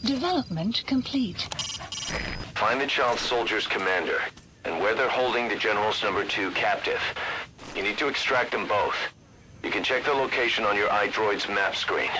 Development complete. Find the child soldier's commander, and where they're holding the General's #2 captive. You need to extract them both. You can check the location on your iDroid's map screen.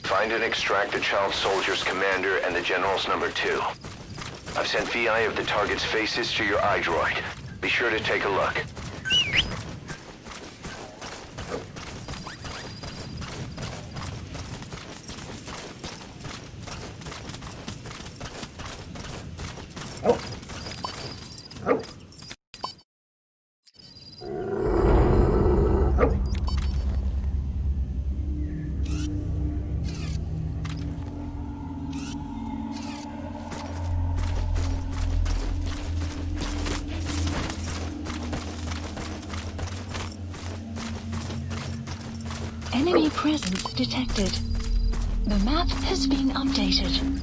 Find and extract the child soldier's commander and the General's #2. I've sent VI of the target's faces to your iDroid. Be sure to take a look. Enemy presence detected. The map has been updated.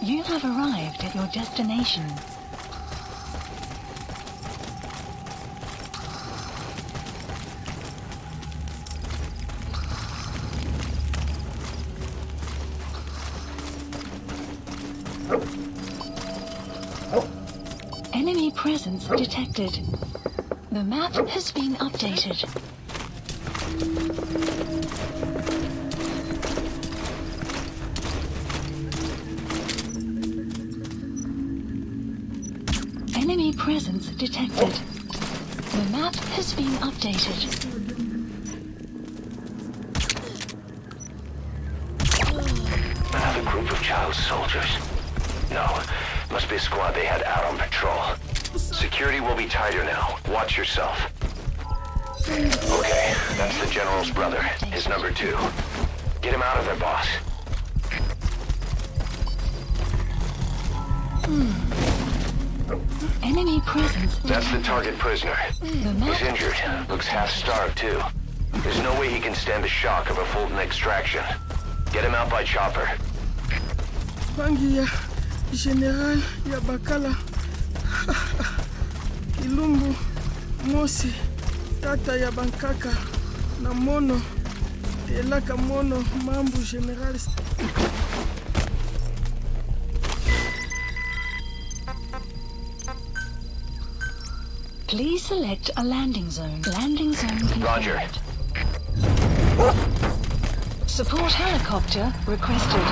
You have arrived at your destination. Enemy presence detected. The map has been updated. Enemy presence detected. The map has been updated. Another group of child soldiers. No, must be a squad they had out on patrol. Security will be tighter now. Watch yourself. Okay, that's the General's brother, his #2. Get him out of there, boss. Enemy presence. That's the target prisoner. He's injured. Looks half-starved, too. There's no way he can stand the shock of a Fulton extraction. Get him out by chopper. Mangia, General Yabakala Ilumbu Mosi Tata Yabankaka na Mono Elaka Mono Mambu General. Please select a landing zone. Landing zone confirmed. Roger. Support helicopter requested.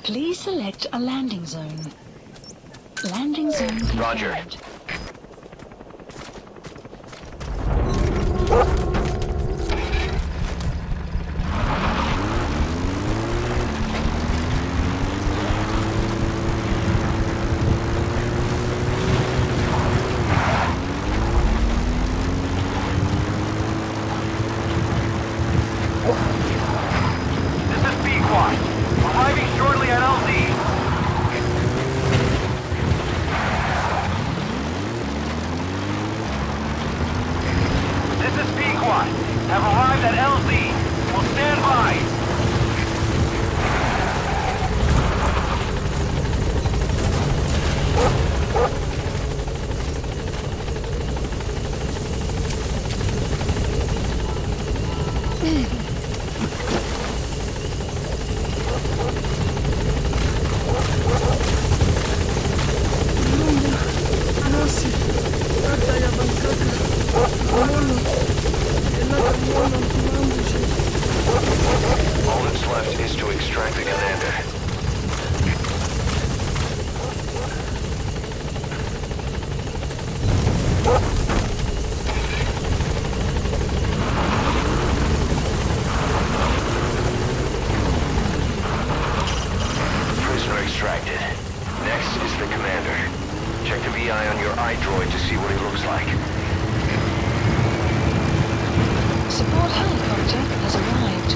Please select a landing zone. Landing zone confirmed. Roger. This is Pequod. Arriving shortly at LZ. This is Pequod. Have arrived at LZ. Will stand by. Mosi Tata Yabankaka Mono Elaka Mono Mambu General. All that's left is to extract the commander. Prisoner extracted. Next is the commander. Check the VI on your iDroid to see what he looks like. Support helicopter has arrived.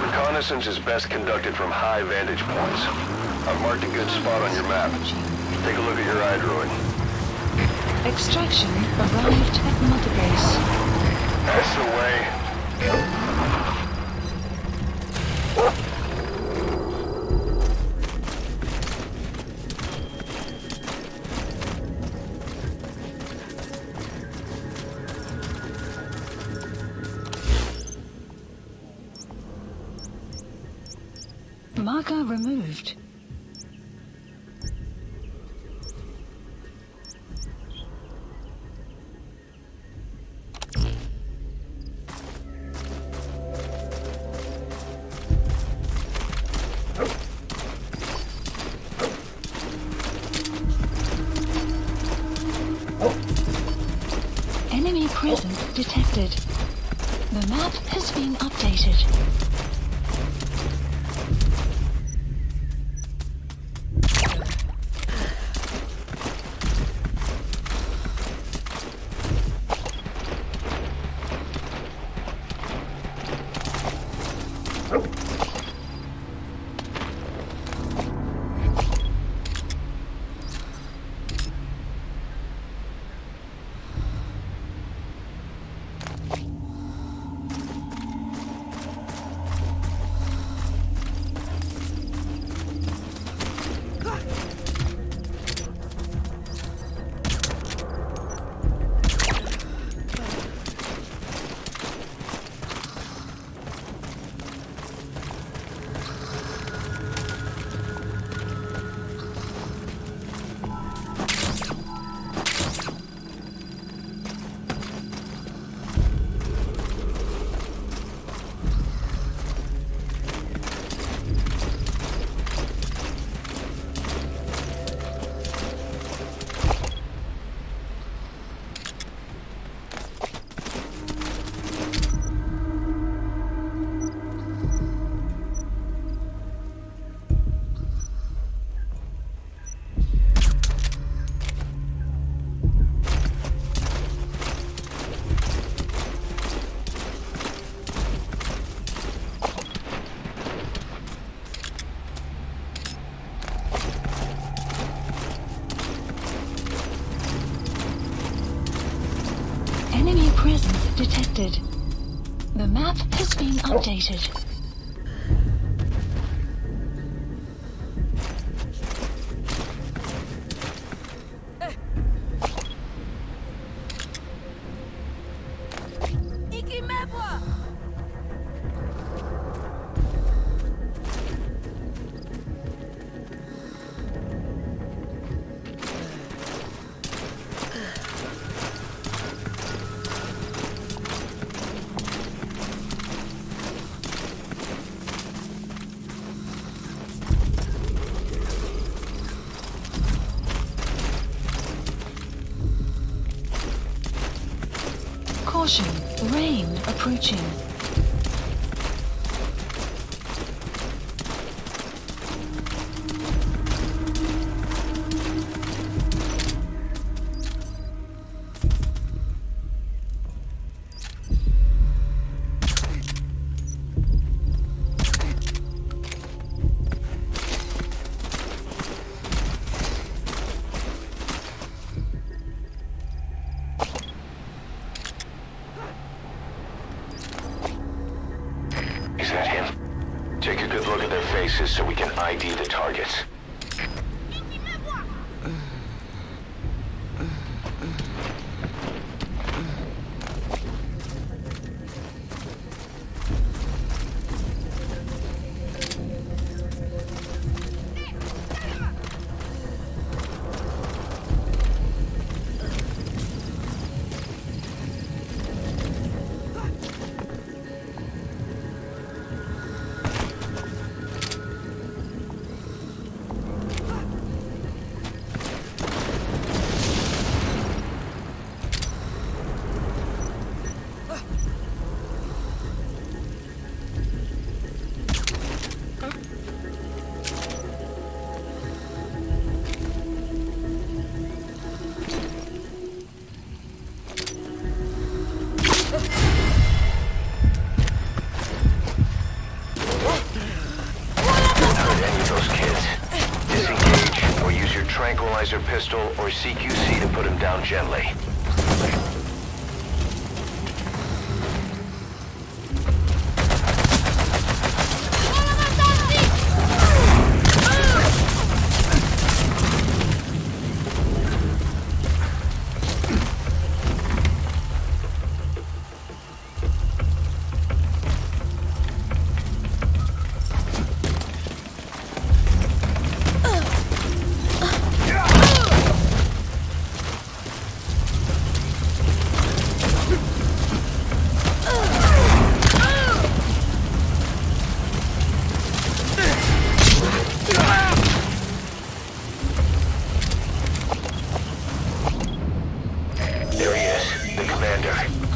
Reconnaissance is best conducted from high vantage points. I've marked a good spot on your map. Take a look at your iDroid. Extraction arrived at Mother Base. That's the way. Marker removed. Enemy presence detected. The map has been updated. Enemy presence detected. The map has been updated. Caution, rain approaching. Is that him? Take a good look at their faces so we can ID the targets. Tranquilizer pistol or CQC to put him down gently.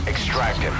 Extract him.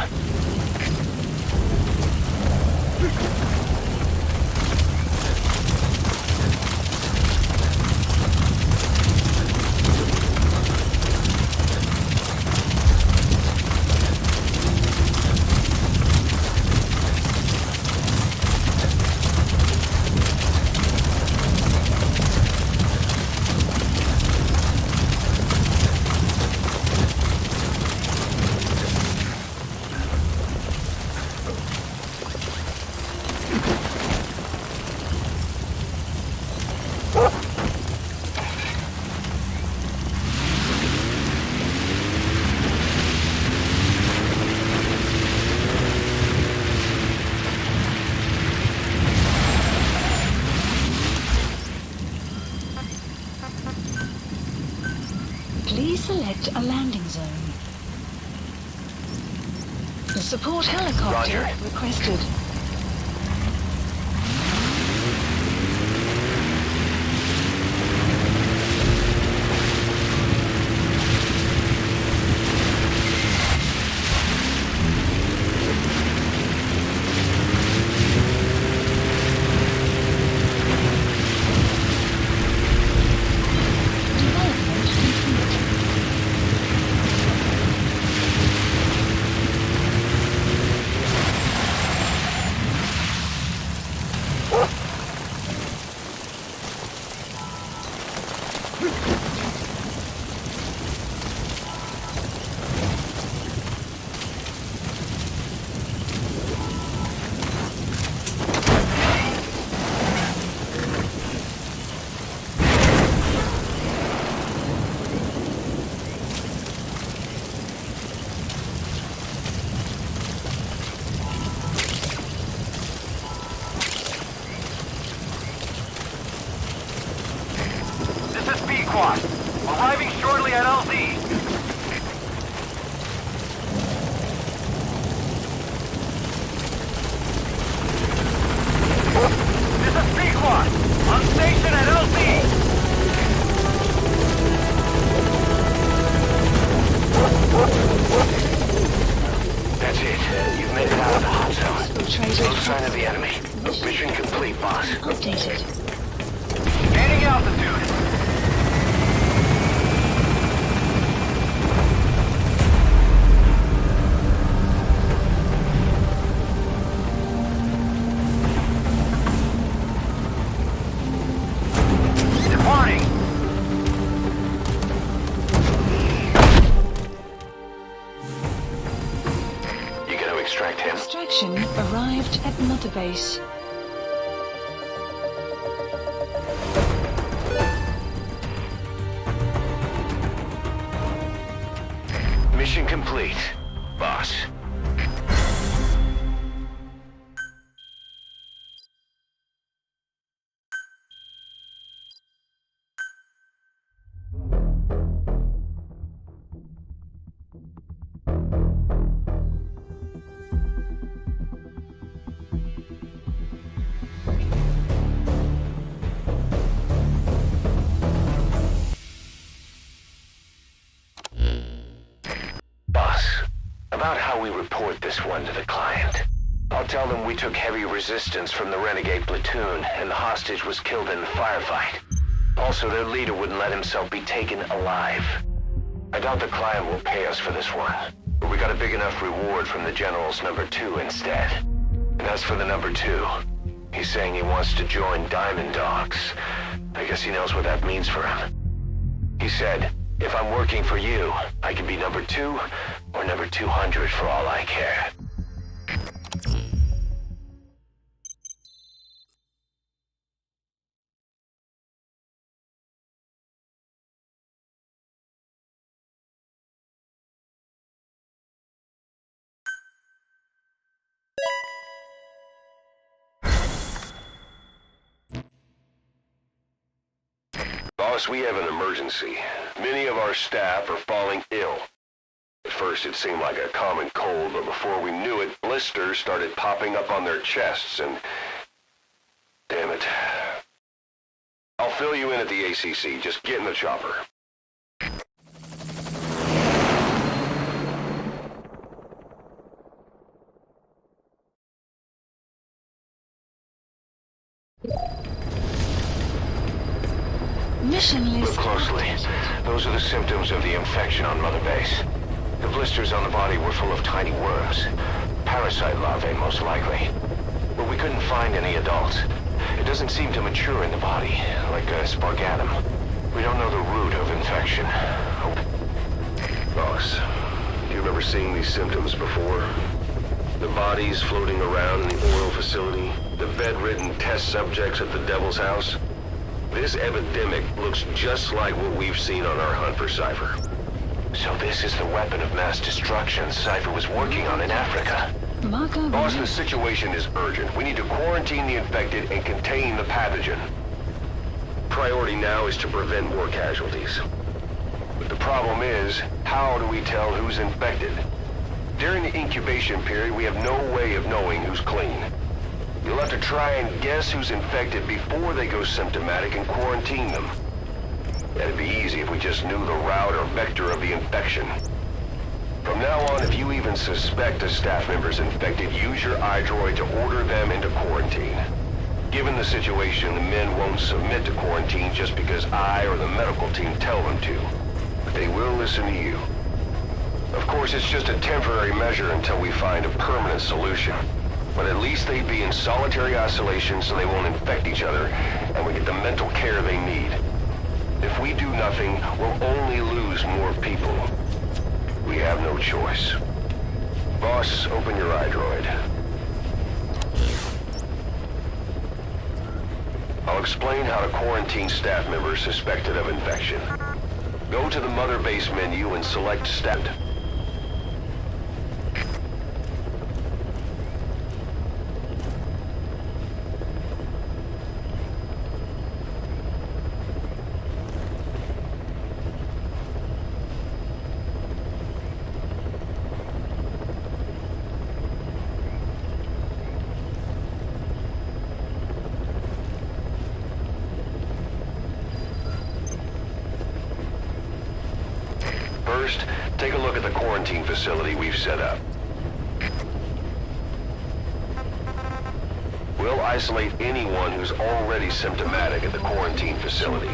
Please select a landing zone. The support helicopter Roger. requested. sign of the enemy. Mission complete, boss. Updated. Gaining altitude. Departing. You gotta extract him. Extraction arrived at Mother Base. Mission complete, boss. About how we report this one to the client. I'll tell them we took heavy resistance from the renegade platoon and the hostage was killed in the firefight. Also, their leader wouldn't let himself be taken alive. I doubt the client will pay us for this one, but we got a big enough reward from the General's number 2 instead. And as for the number 2, he's saying he wants to join Diamond Dogs. I guess he knows what that means for him. He said, if I'm working for you, I can be number 2 or number 200 for all I care. Boss, we have an emergency. Many of our staff are falling ill. At first it seemed like a common cold, but before we knew it, blisters started popping up on their chests and... Damn it. I'll fill you in at the ACC. Just get in the chopper. Mission list. Look closely. updated. Those are the symptoms of the infection on Mother Base. The blisters on the body were full of tiny worms. Parasite larvae, most likely. But we couldn't find any adults. It doesn't seem to mature in the body, like a spargatum. We don't know the root of infection. Boss, do you remember seeing these symptoms before? The bodies floating around in the oil facility, the bedridden test subjects at the Devil's House. This epidemic looks just like what we've seen on our hunt for Cypher. So this is the weapon of mass destruction Cypher was working on in Africa. Marco. Boss, the situation is urgent. We need to quarantine the infected and contain the pathogen. Priority now is to prevent more casualties. But the problem is, how do we tell who's infected? During the incubation period, we have no way of knowing who's clean. You'll have to try and guess who's infected before they go symptomatic and quarantine them. That'd be easy if we just knew the route or vector of the infection. From now on, if you even suspect a staff member's infected, use your iDroid to order them into quarantine. Given the situation, the men won't submit to quarantine just because I or the medical team tell them to. But they will listen to you. Of course, it's just a temporary measure until we find a permanent solution. But at least they'd be in solitary isolation so they won't infect each other, and we get the mental care they need. If we do nothing, we'll only lose more people. We have no choice. Boss, open your iDroid. I'll explain how to quarantine staff members suspected of infection. Go to the Mother Base menu and select Staff. First, take a look at the quarantine facility we've set up. We'll isolate anyone who's already symptomatic at the quarantine facility.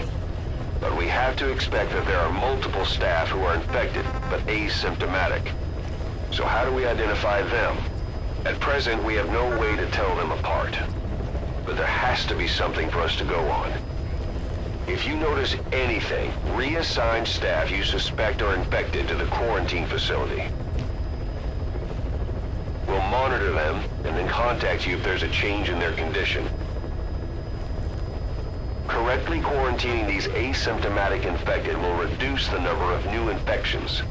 But we have to expect that there are multiple staff who are infected but asymptomatic. So how do we identify them? At present, we have no way to tell them apart. But there has to be something for us to go on. If you notice anything, reassign staff you suspect are infected to the quarantine facility. We'll monitor them and then contact you if there's a change in their condition. Correctly quarantining these asymptomatic infected will reduce the number of new infections.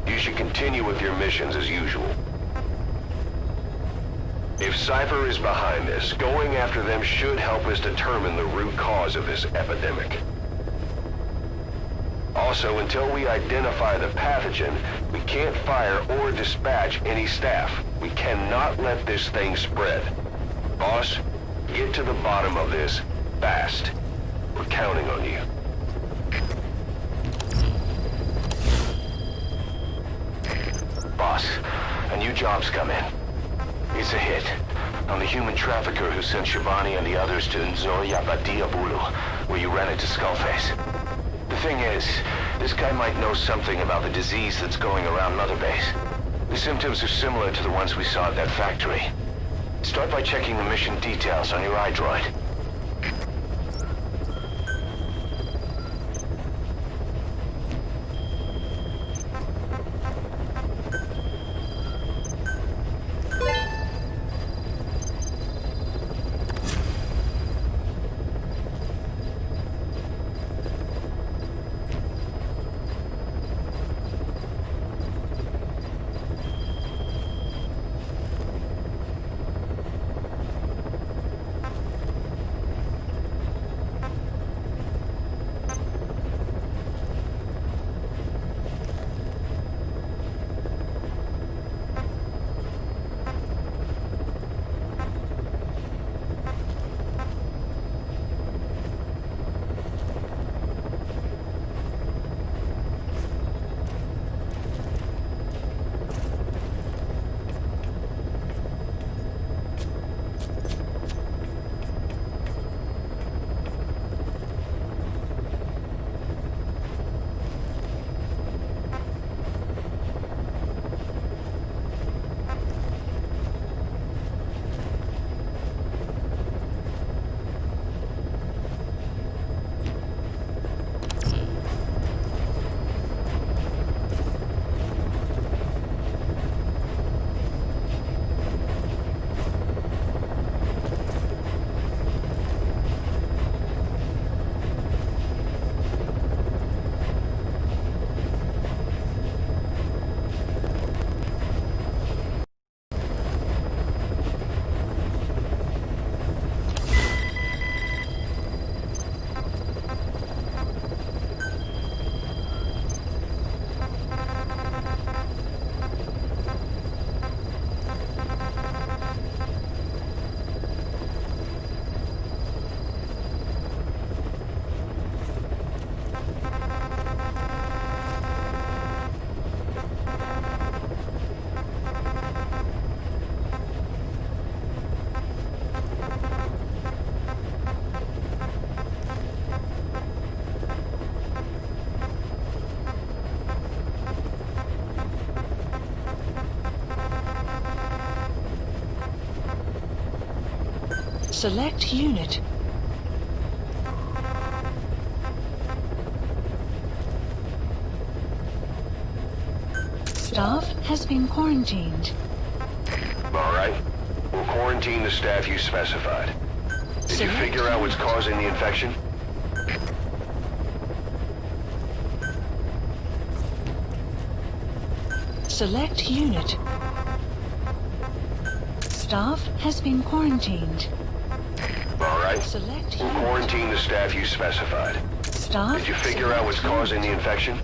You should continue with your missions as usual. If Cypher is behind this, going after them should help us determine the root cause of this epidemic. Also, until we identify the pathogen, we can't fire or dispatch any staff. We cannot let this thing spread. Boss, get to the bottom of this fast. We're counting on you. Boss, a new job's come in. It's a hit on the human trafficker who sent Shabani and the others to Nzoya Badia Bulu, where you ran into Skullface. The thing is, this guy might know something about the disease that's going around Mother Base. The symptoms are similar to the ones we saw at that factory. Start by checking the mission details on your iDroid. Select unit. Staff has been quarantined. All right. We'll quarantine the staff you specified. Did you figure out what's causing the infection? Select unit. Staff has been quarantined. All right. Select We'll unit. quarantine the staff you specified. Staff. Did you figure out what's causing the infection?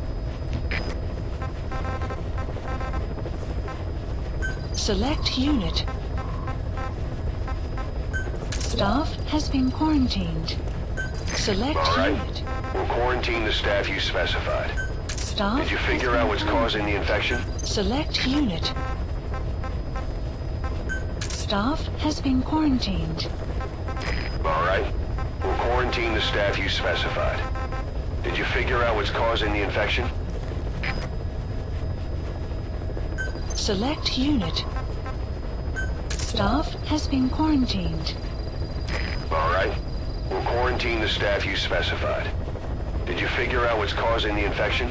Select unit. Staff has been quarantined. Select All right. unit. We'll quarantine the staff you specified. Staff. Did you has figure been out what's causing the infection? Select unit. Staff has been quarantined. All right. We'll quarantine the staff you specified. Did you figure out what's causing the infection? Select unit. Staff has been quarantined. All right. We'll quarantine the staff you specified. Did you figure out what's causing the infection?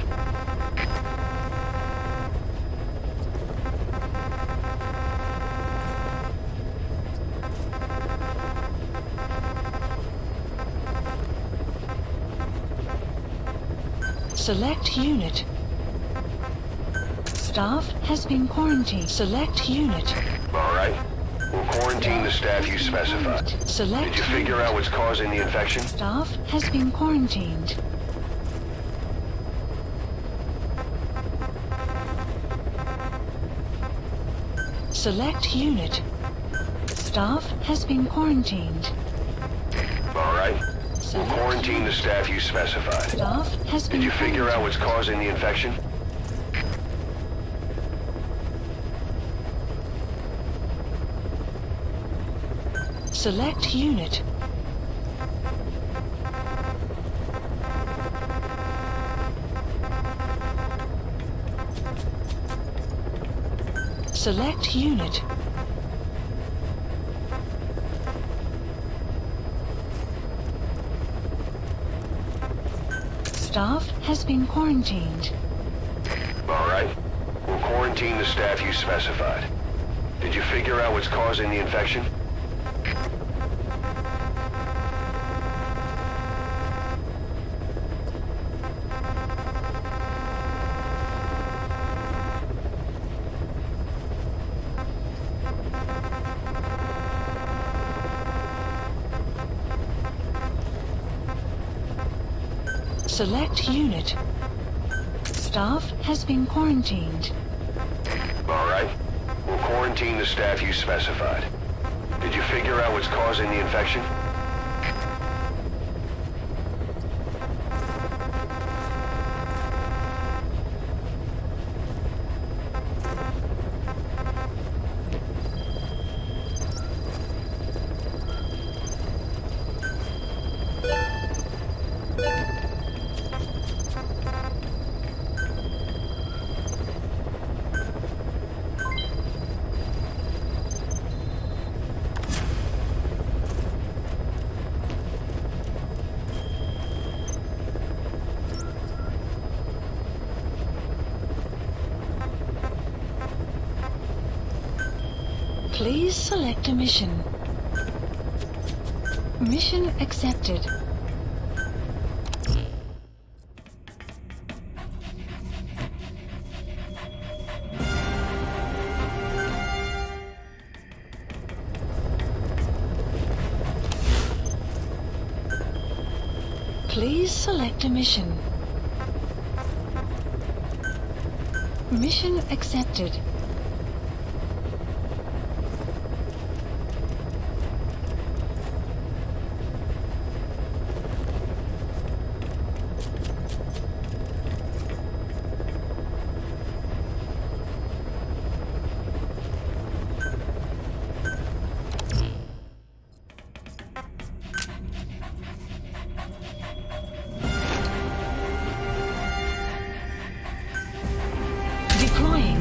Select unit. Staff has been quarantined. Select unit. All right. We'll quarantine the staff you specified. Select Did you figure out what's causing the infection? Staff has been quarantined. Select unit. Staff has been quarantined. All right. We'll quarantine the staff you specified. Staff has been Did you figure out what's causing the infection? Select unit. Select unit. Staff has been quarantined. All right. We'll quarantine the staff you specified. Did you figure out what's causing the infection? Select unit. Staff has been quarantined. All right. We'll quarantine the staff you specified. Did you figure out what's causing the infection? Please select a mission. Mission accepted. Please select a mission. Mission accepted. Deploying.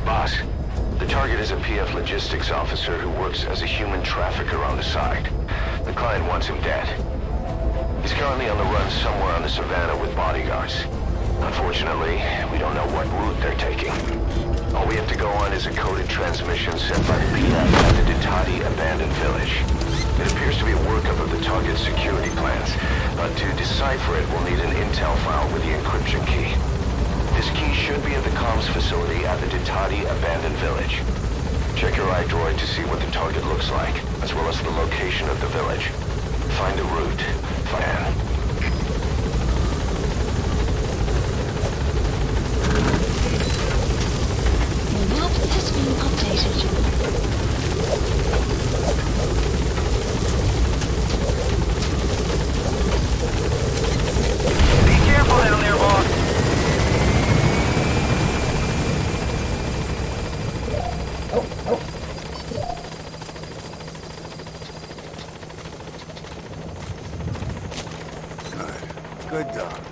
Boss, the target is a PF logistics officer who works as a human trafficker on the side. The client wants him dead. He's currently on the run somewhere on the savannah with bodyguards. Unfortunately, we don't know what route they're taking. All we have to go on is a coded transmission sent by the PF at the Ditati abandoned village. It appears to be a workup of the target's security plans, but to decipher it, we'll need an intel file with the encryption key. This key should be at the comms facility at the Ditati abandoned village. Check your iDroid to see what the target looks like, as well as the location of the village. Find a route. Fan. The map has been updated. Be careful down there, boss. Good dog.